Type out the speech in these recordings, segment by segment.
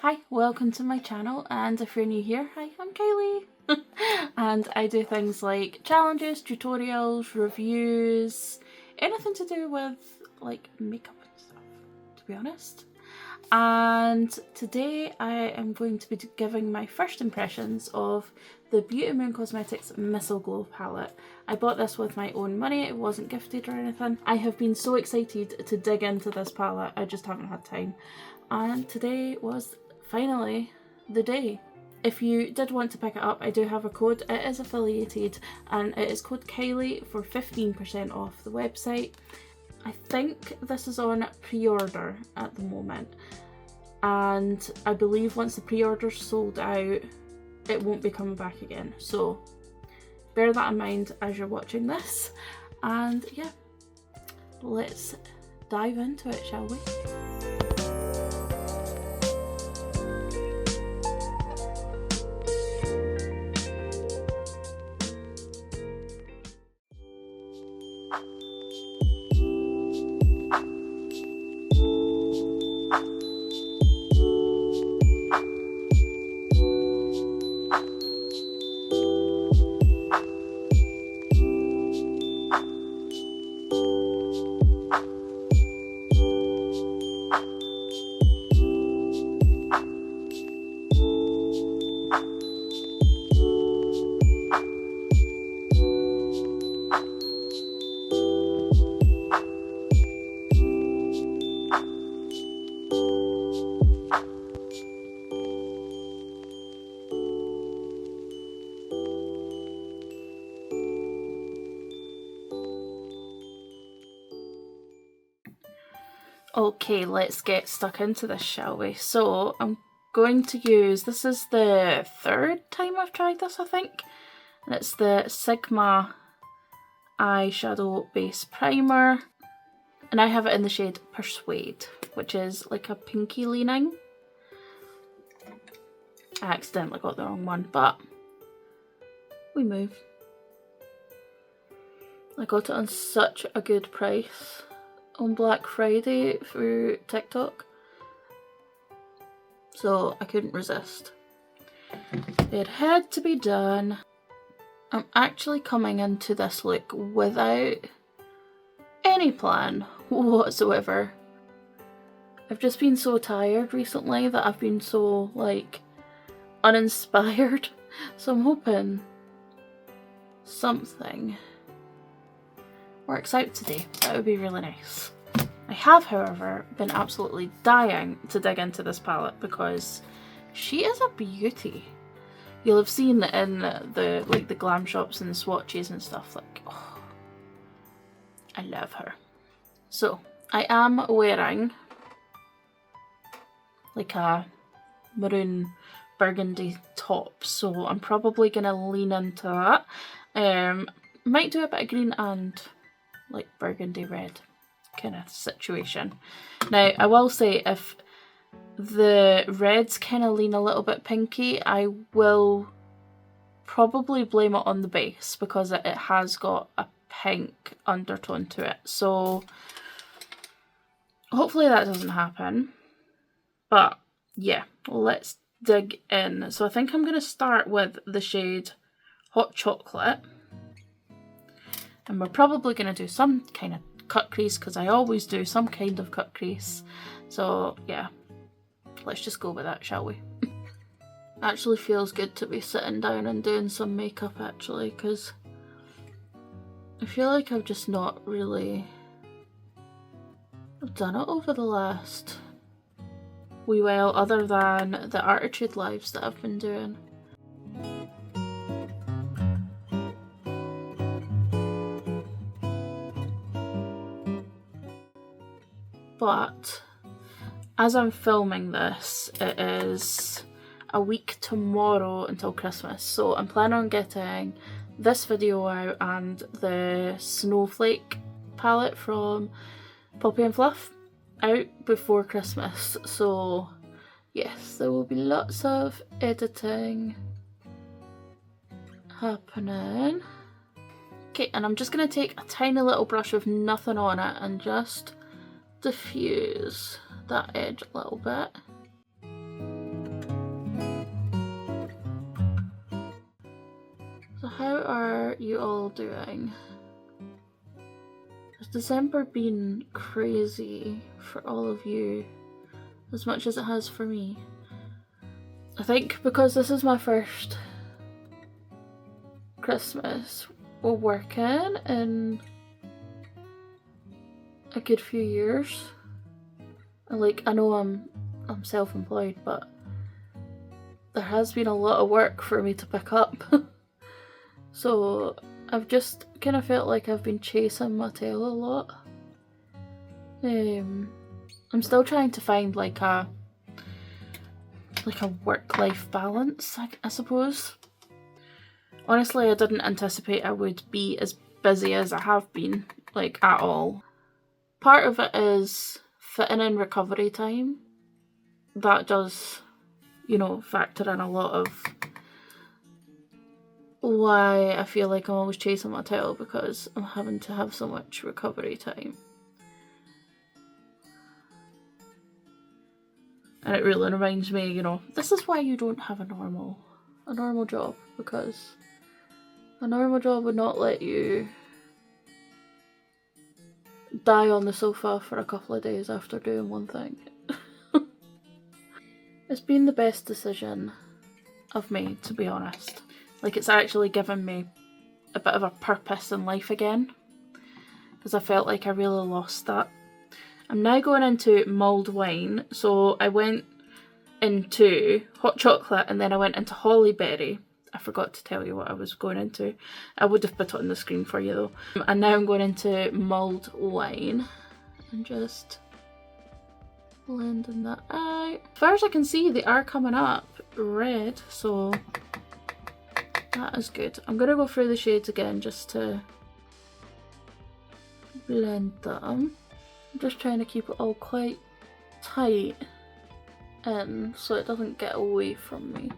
Hi, welcome to my channel, and if you're new here, hi, I'm Kylie. And I do things like challenges, tutorials, reviews, anything to do with like makeup and stuff, to be honest. And today I am going to be giving my first impressions of the Beauty Moon Cosmetics Mistleglow palette. I bought this with my own money, it wasn't gifted or anything. I have been so excited to dig into this palette, I just haven't had time. And today was finally the day. If you did want to pick it up, I do have a code. It is affiliated and it is code Kylie for 15% off the website. I think this is on pre-order at the moment, and I believe once the pre-order's sold out, it won't be coming back again. So bear that in mind as you're watching this. And yeah, let's dive into it, shall we? Okay, let's get stuck into this, shall we? So I'm going to use, this is the third time I've tried this, I think. And it's the Sigma eyeshadow base primer. And I have it in the shade Persuade, which is like a pinky leaning. I accidentally got the wrong one, but we move. I got it on such a good price on Black Friday through TikTok, so I couldn't resist. It had to be done. I'm actually coming into this look without any plan whatsoever. I've just been so tired recently that I've been so like uninspired, so I'm hoping something works out today. That would be really nice. I have, however, been absolutely dying to dig into this palette because she is a beauty. You'll have seen in the glam shops and the swatches and stuff, like, oh, I love her. So I am wearing like a maroon burgundy top, so I'm probably gonna lean into that. Might do a bit of green and like burgundy red kind of situation. Now I will say, if the reds kind of lean a little bit pinky, I will probably blame it on the base because it has got a pink undertone to it. So hopefully that doesn't happen. But yeah, let's dig in. So I think I'm going to start with the shade Hot Chocolate. And we're probably going to do some kind of cut crease because I always do some kind of cut crease. So yeah, let's just go with that, shall we? Actually feels good to be sitting down and doing some makeup actually, because I feel like I've just not really done it over the last wee while, other than the Artitude lives that I've been doing. But as I'm filming this, it is a week tomorrow until Christmas, so I'm planning on getting this video out and the Snowflake palette from Poppy and Fluff out before Christmas. So yes, there will be lots of editing happening. Okay, and I'm just going to take a tiny little brush with nothing on it and just diffuse that edge a little bit. how are you all doing? Has December been crazy for all of you as much as it has for me? I think because this is my first Christmas we're working in a good few years. Like, I know I'm self-employed, but there has been a lot of work for me to pick up. So I've just kind of felt like I've been chasing my tail a lot. I'm still trying to find like a work-life balance, I suppose. Honestly, I didn't anticipate I would be as busy as I have been, like, at all. Part of it is fitting in recovery time. That does, you know, factor in a lot of why I feel like I'm always chasing my tail, because I'm having to have so much recovery time. And it really reminds me, you know, this is why you don't have a normal job, because a normal job would not let you die on the sofa for a couple of days after doing one thing. It's been the best decision I've made, to be honest. Like, it's actually given me a bit of a purpose in life again, because I felt like I really lost that. I'm now going into mulled wine, so I went into hot chocolate and then I went into hollyberry. I forgot to tell you what I was going into. I would have put it on the screen for you though. And now I'm going into mulled wine and just blending that out. As far as I can see, they are coming up red, so that is good. I'm going to go through the shades again just to blend them. I'm just trying to keep it all quite tight in so it doesn't get away from me.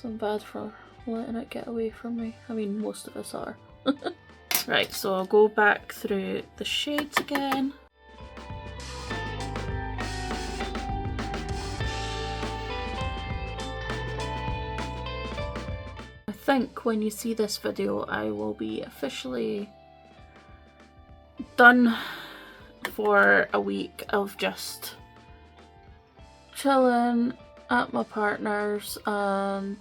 So I'm bad for letting it get away from me. I mean, most of us are. Right, so I'll go back through the shades again. I think when you see this video, I will be officially done for a week of just chilling at my partner's and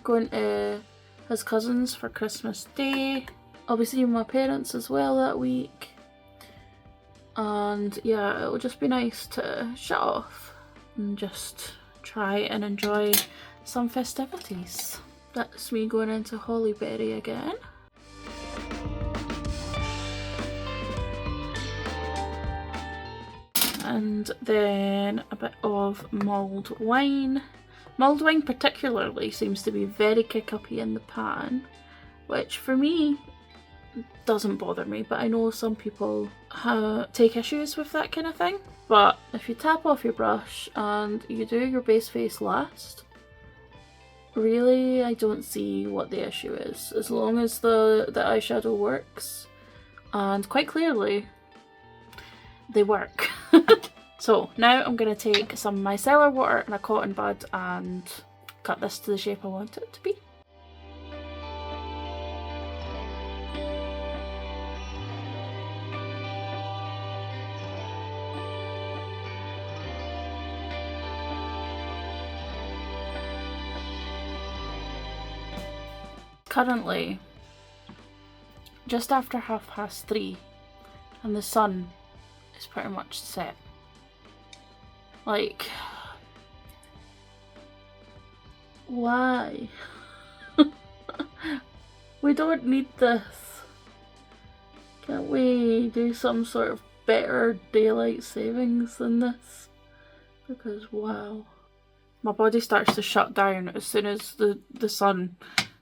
going to his cousin's for Christmas Day. I'll be seeing my parents as well that week, and yeah, it'll just be nice to shut off and just try and enjoy some festivities. That's me going into hollyberry again. And then a bit of mulled wine. Mulled wine particularly seems to be very kick-uppy in the pan, which for me doesn't bother me, but I know some people take issues with that kind of thing. But if you tap off your brush and you do your base face last, really I don't see what the issue is, as long as the eyeshadow works, and quite clearly they work. So now I'm going to take some micellar water and a cotton bud and cut this to the shape I want it to be. Currently just after 3:30 and the sun is pretty much set. Like, why? We don't need this. Can't we do some sort of better daylight savings than this? Because wow. My body starts to shut down as soon as the sun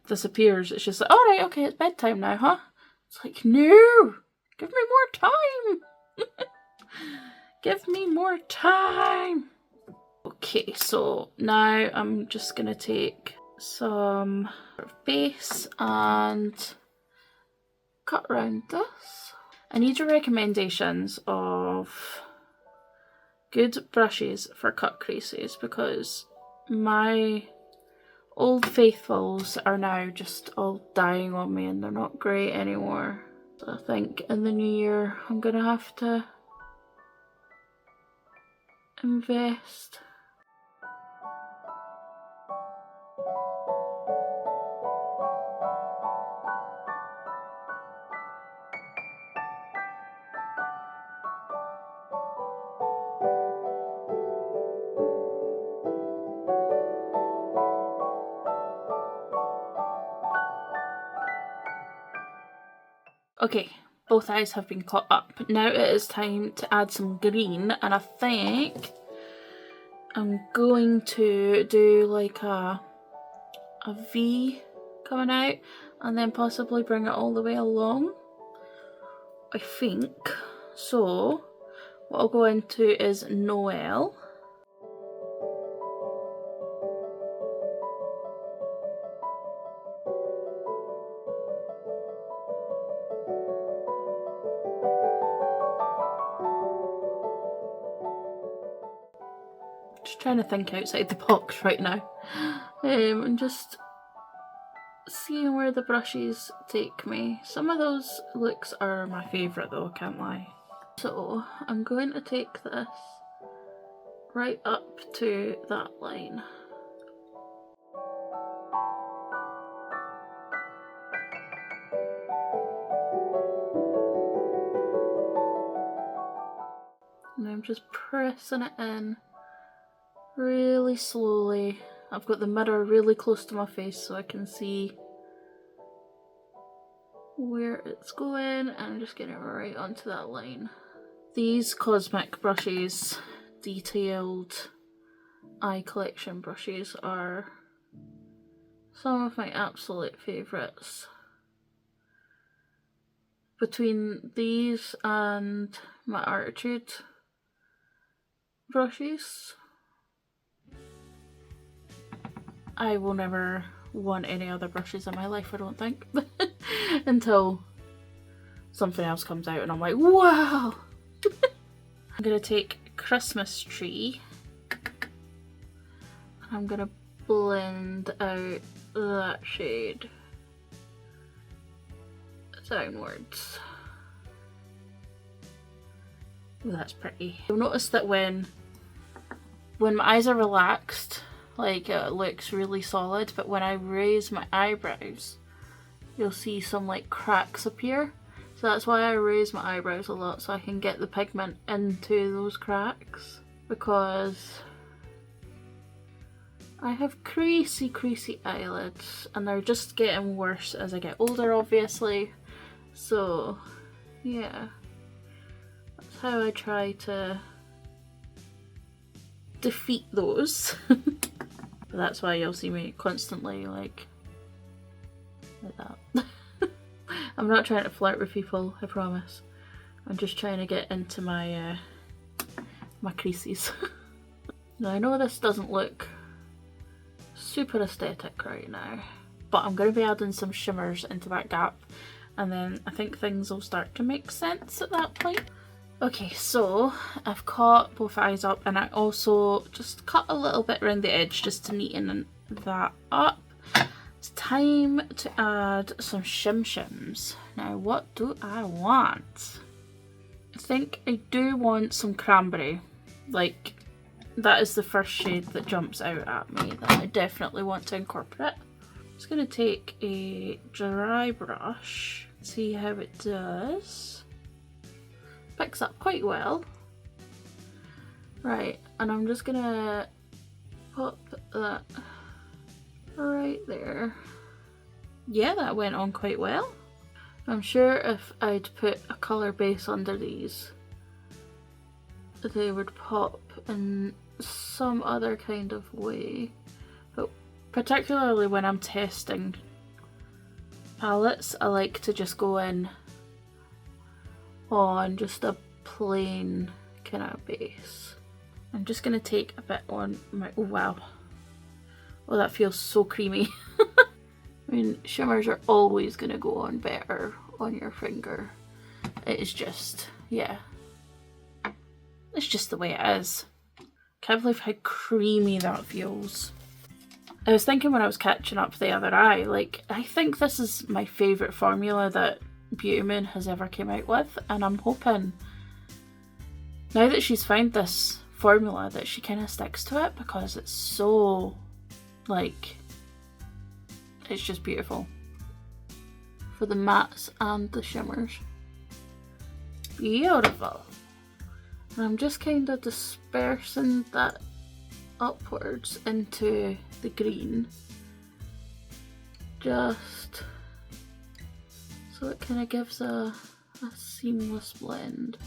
disappears. It's just like, alright, okay, it's bedtime now, huh? It's like, no! Give me more time! Give me more time! Okay, so now I'm just gonna take some base and cut around this. I need your recommendations of good brushes for cut creases, because my old faithfuls are now just all dying on me and they're not great anymore. So I think in the new year I'm gonna have to invest. Okay, both eyes have been caught up. Now it is time to add some green, and I think I'm going to do like a V coming out and then possibly bring it all the way along, I think. So what I'll go into is Noel. Just trying to think outside the box right now. And just seeing where the brushes take me. Some of those looks are my favourite though, can't lie. So I'm going to take this right up to that line. And I'm just pressing it in really slowly. I've got the mirror really close to my face so I can see where it's going, and I'm just getting it right onto that line. These Cosmetic brushes, detailed eye collection brushes, are some of my absolute favourites. Between these and my Artitude brushes, I will never want any other brushes in my life, I don't think. Until something else comes out and I'm like, wow! I'm gonna take Christmas Tree. I'm gonna blend out that shade downwards. Ooh, that's pretty. You'll notice that when my eyes are relaxed, like it looks really solid, but when I raise my eyebrows, you'll see some like cracks appear. So that's why I raise my eyebrows a lot, so I can get the pigment into those cracks, because I have creasy eyelids and they're just getting worse as I get older, obviously. So yeah, that's how I try to defeat those. That's why you'll see me constantly like that. I'm not trying to flirt with people, I promise. I'm just trying to get into my my creases. Now I know this doesn't look super aesthetic right now, but I'm going to be adding some shimmers into that gap, and then I think things will start to make sense at that point. Okay, so I've caught both eyes up, and I also just cut a little bit around the edge just to neaten that up. It's time to add some shim shims. Now what do I want? I think I do want some cranberry. Like, that is the first shade that jumps out at me that I definitely want to incorporate. I'm just going to take a dry brush, see how it does. Picks up quite well. Right, and I'm just gonna pop that right there. Yeah, that went on quite well. I'm sure if I'd put a colour base under these, they would pop in some other kind of way. But particularly when I'm testing palettes, I like to just go in on just a plain kind of base. I'm just going to take a bit on my... Oh wow. Oh, that feels so creamy. I mean, shimmers are always going to go on better on your finger. It is just, yeah. It's just the way it is. Can't believe how creamy that feels. I was thinking when I was catching up the other eye, like, I think this is my favourite formula that Beauty Moon has ever came out with, and I'm hoping now that she's found this formula that she kind of sticks to it, because it's so, like, it's just beautiful for the mattes and the shimmers. Beautiful. And I'm just kind of dispersing that upwards into the green, just so it kind of gives a seamless blend.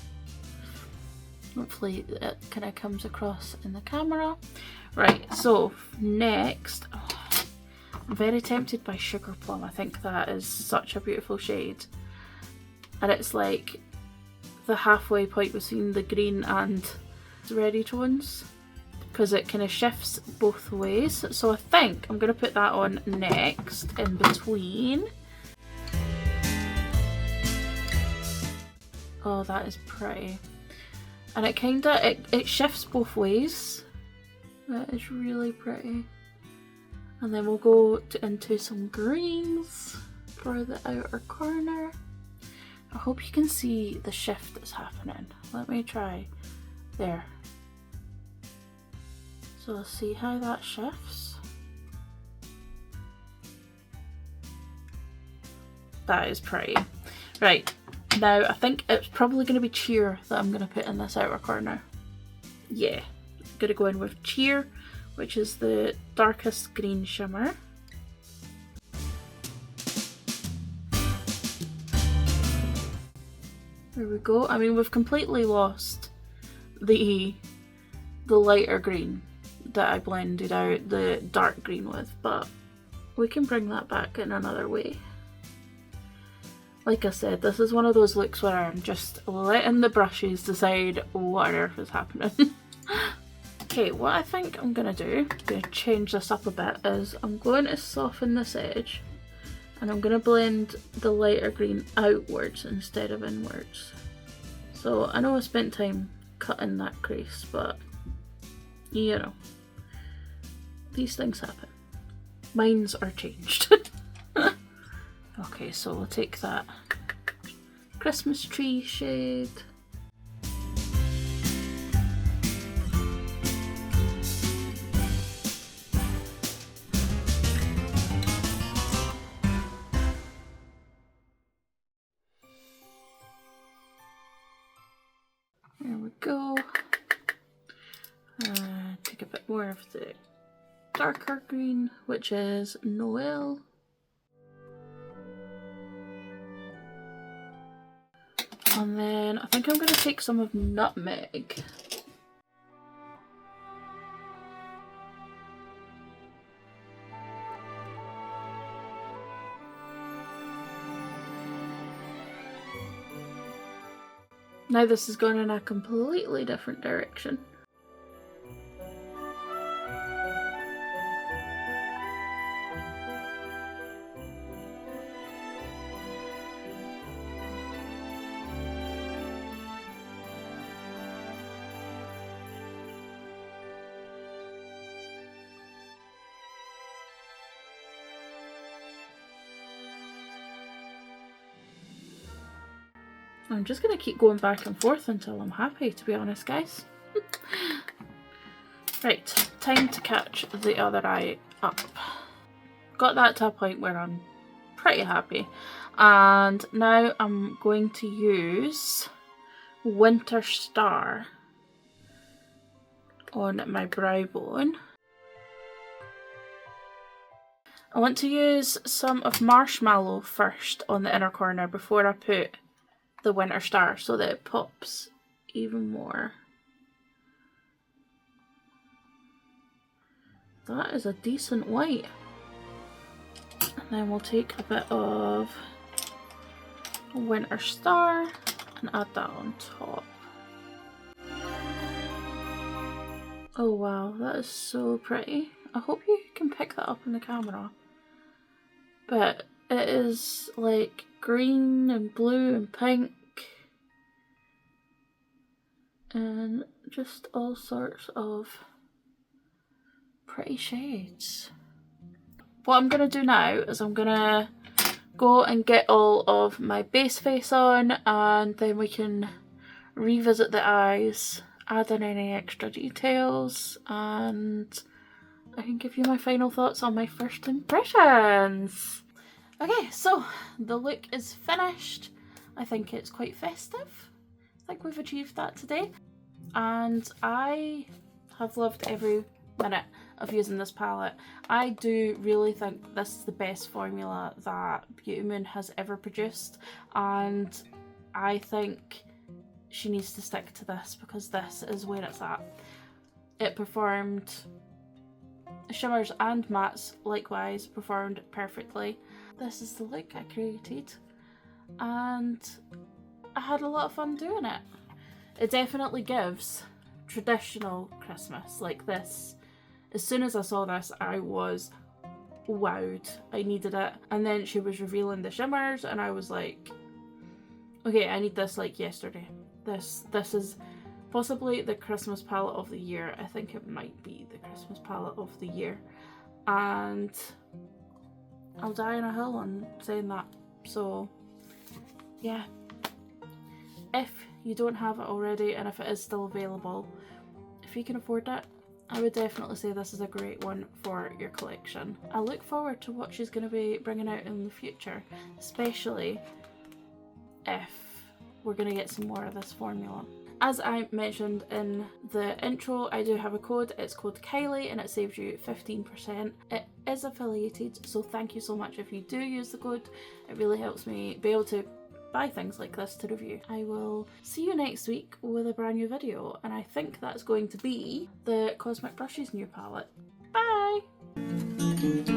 Hopefully it kind of comes across in the camera. Right, so next, I'm very tempted by Sugar Plum. I think that is such a beautiful shade, and it's like the halfway point between the green and the reddy tones, because it kind of shifts both ways. So I think I'm going to put that on next in between. Oh, that is pretty. And it kind of, it shifts both ways. That is really pretty. And then we'll go into some greens for the outer corner. I hope you can see the shift that's happening. Let me try. There. So see how that shifts? That is pretty. Right, now I think it's probably going to be Cheer that I'm going to put in this outer corner. Yeah, I'm going to go in with Cheer, which is the darkest green shimmer. There we go. I mean, we've completely lost the lighter green that I blended out the dark green with, but we can bring that back in another way. Like I said, this is one of those looks where I'm just letting the brushes decide what on earth is happening. Okay, what I think I'm going to do, I'm going to change this up a bit, is I'm going to soften this edge and I'm going to blend the lighter green outwards instead of inwards. So I know I spent time cutting that crease, but you know, these things happen. Mines are changed. Okay, so we'll take that Christmas tree shade. There we go. Take a bit more of the darker green, which is Noel. And then I think I'm going to take some of Nutmeg. Now this is going in a completely different direction. I'm just going to keep going back and forth until I'm happy, to be honest, guys. Right, time to catch the other eye up. Got that to a point where I'm pretty happy. And now I'm going to use Winter Star on my brow bone. I want to use some of Marshmallow first on the inner corner before I put the Winter Star, so that it pops even more. That is a decent white. And then we'll take a bit of Winter Star and add that on top. Oh wow, that is so pretty. I hope you can pick that up in the camera. But it is like green and blue and pink and just all sorts of pretty shades. what I'm going to do now is I'm going to go and get all of my base face on, and then we can revisit the eyes, add in any extra details, and I can give you my final thoughts on my first impressions. Okay, so the look is finished. I think it's quite festive. I think we've achieved that today. And I have loved every minute of using this palette. I do really think this is the best formula that Beauty Moon has ever produced, and I think she needs to stick to this because this is where it's at. It performed, shimmers and mattes likewise performed perfectly. This is the look I created and I had a lot of fun doing it. It definitely gives traditional Christmas like this. As soon as I saw this, I was wowed. I needed it. And then she was revealing the shimmers and I was like, okay, I need this like yesterday. This is possibly the Christmas palette of the year. I think it might be the Christmas palette of the year. And I'll die on a hill on saying that. So yeah. If you don't have it already and if it is still available, if you can afford it, I would definitely say this is a great one for your collection. I look forward to what she's going to be bringing out in the future, especially if we're going to get some more of this formula. As I mentioned in the intro, I do have a code. It's code Kylie and it saves you 15%. It is affiliated, so thank you so much if you do use the code. It really helps me be able to buy things like this to review. I will see you next week with a brand new video, and I think that's going to be the Cosmic Brushes new palette. Bye!